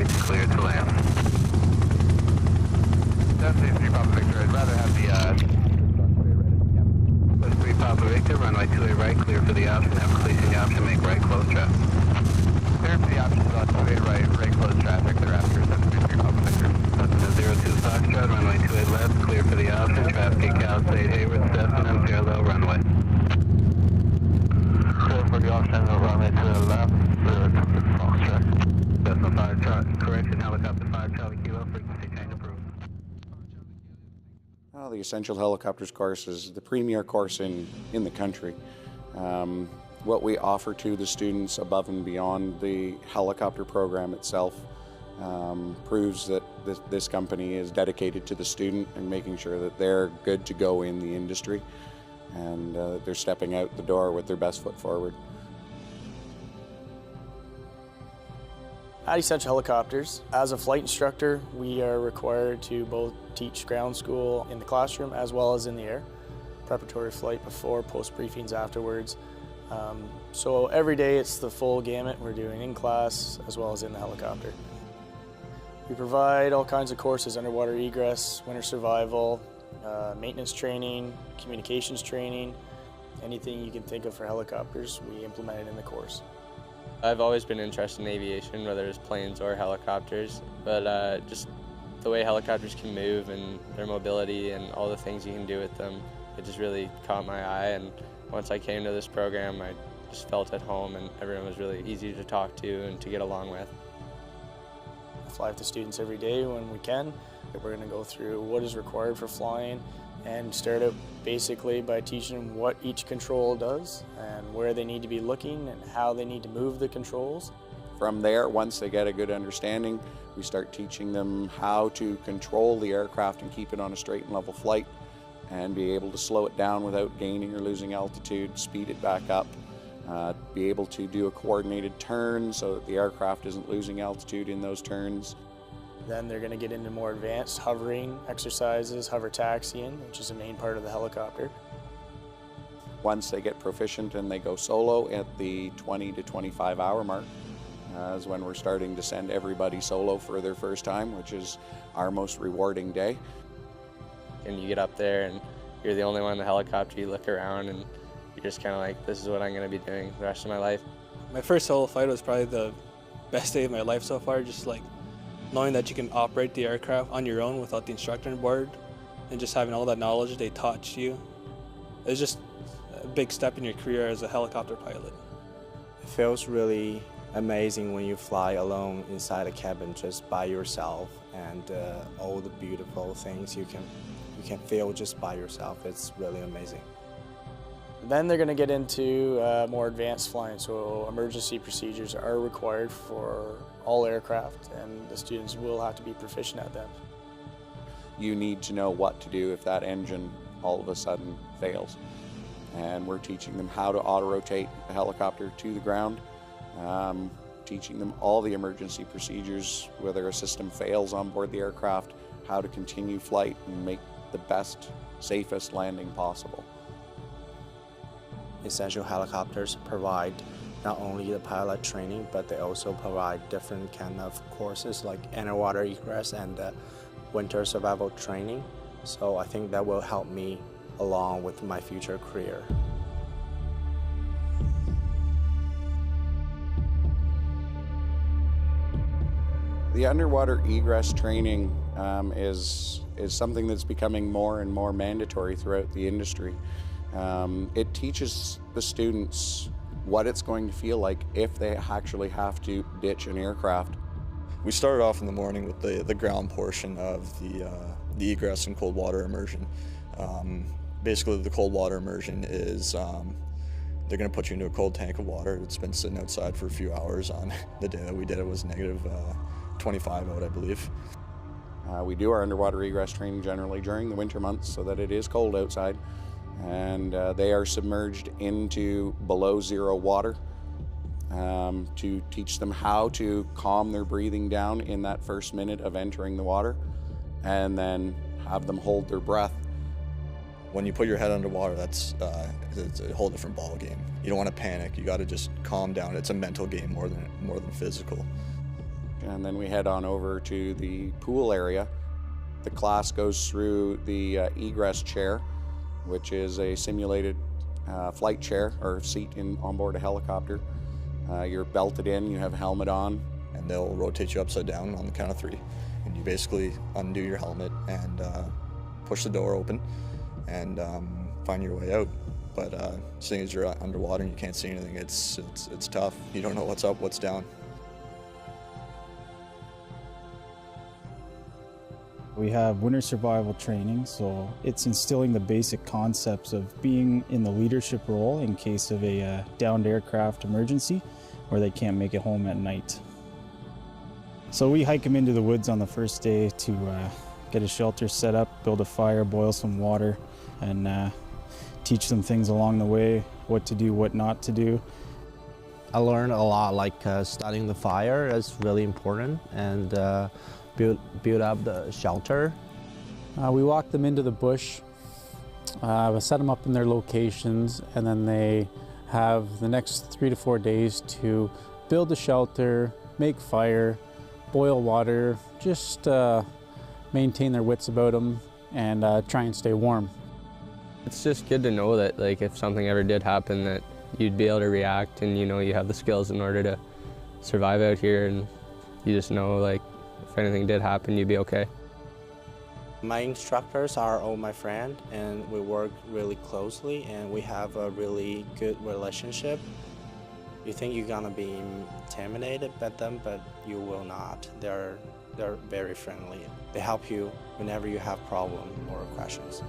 right, clear to land. That's 3 Papa Victor. I'd rather have the 3 Papa Victor, runway 28 right, clear for the option. Have completion option, make right, close traffic. Clear for the options on 28 right, close traffic. Thereafter, 73 Papa Victor. Cessna 02 Foxtrot, runway 28 left, clear for the option. Traffic Cal-State Hayward, Cessna, parallel runway. Clear for the option, runway 28 left, Foxtrot. Cessna 5 Charlie, correction, helicopter 5 Charlie Kilo, frequency change approved. Well, the Essential Helicopters course is the premier course in the country. What we offer to the students above and beyond the helicopter program itself proves that this company is dedicated to the student and making sure that they're good to go in the industry and they're stepping out the door with their best foot forward. At Essential Helicopters, as a flight instructor, we are required to both teach ground school in the classroom as well as in the air, preparatory flight before, post briefings afterwards. So every day it's the full gamut we're doing in class as well as in the helicopter. We provide all kinds of courses: underwater egress, winter survival, maintenance training, communications training, anything you can think of for helicopters, we implement it in the course. I've always been interested in aviation, whether it's planes or helicopters, but just the way helicopters can move and their mobility and all the things you can do with them, it just really caught my eye. And once I came to this program, I just felt at home, and everyone was really easy to talk to and to get along with. I fly with the students every day when we can. We're going to go through what is required for flying and start out basically by teaching them what each control does and where they need to be looking and how they need to move the controls. From there, once they get a good understanding, we start teaching them how to control the aircraft and keep it on a straight and level flight and be able to slow it down without gaining or losing altitude, speed it back up, be able to do a coordinated turn so that the aircraft isn't losing altitude in those turns. Then they're going to get into more advanced hovering exercises, hover taxiing, which is a main part of the helicopter. Once they get proficient and they go solo at the 20 to 25 hour mark, is when we're starting to send everybody solo for their first time, which is our most rewarding day. And you get up there and you're the only one in the helicopter, you look around and you're just kind of like, this is what I'm going to be doing the rest of my life. My first solo flight was probably the best day of my life so far, just like knowing that you can operate the aircraft on your own without the instructor on board and just having all that knowledge they taught you. It was just a big step in your career as a helicopter pilot. It feels really amazing when you fly alone inside a cabin just by yourself, and all the beautiful things you can feel just by yourself. It's really amazing. Then they're going to get into more advanced flying, so emergency procedures are required for all aircraft, and the students will have to be proficient at them. You need to know what to do if that engine all of a sudden fails. And we're teaching them how to auto-rotate the helicopter to the ground, teaching them all the emergency procedures, whether a system fails on board the aircraft, how to continue flight and make the best, safest landing possible. Essential Helicopters provide not only the pilot training, but they also provide different kind of courses like underwater egress and winter survival training. So I think that will help me along with my future career. The underwater egress training is something that's becoming more and more mandatory throughout the industry. It teaches the students what it's going to feel like if they actually have to ditch an aircraft. We started off in the morning with the ground portion of the egress and cold water immersion. Basically, the cold water immersion is they're going to put you into a cold tank of water that's been sitting outside for a few hours. On the day that we did it was negative 25 out, I believe. We do our underwater egress training generally during the winter months so that it is cold outside, and they are submerged into below zero water to teach them how to calm their breathing down in that first minute of entering the water, and then have them hold their breath. When you put your head underwater, it's a whole different ball game. You don't want to panic. You got to just calm down. It's a mental game more than physical. and then we head on over to the pool area. The class goes through the egress chair, which is a simulated flight chair or seat on board a helicopter. You're belted in, you have a helmet on. And they'll rotate you upside down on the count of 3. And you basically undo your helmet and push the door open and find your way out. But seeing as you're underwater and you can't see anything, it's tough. You don't know what's up, what's down. We have winter survival training, so it's instilling the basic concepts of being in the leadership role in case of a downed aircraft emergency or they can't make it home at night. So we hike them into the woods on the first day to get a shelter set up, build a fire, boil some water, and teach them things along the way, what to do, what not to do. I learned a lot, like starting the fire is really important, and build up the shelter. We walk them into the bush, set them up in their locations, and then they have the next 3 to 4 days to build a shelter, make fire, boil water, just maintain their wits about them and try and stay warm. It's just good to know that, like, if something ever did happen, that you'd be able to react, and you know you have the skills in order to survive out here, and you just know, like, if anything did happen, you'd be okay. My instructors are all my friends, and we work really closely, and we have a really good relationship. You think you're gonna be intimidated by them, but you will not. They're very friendly. They help you whenever you have problems or questions.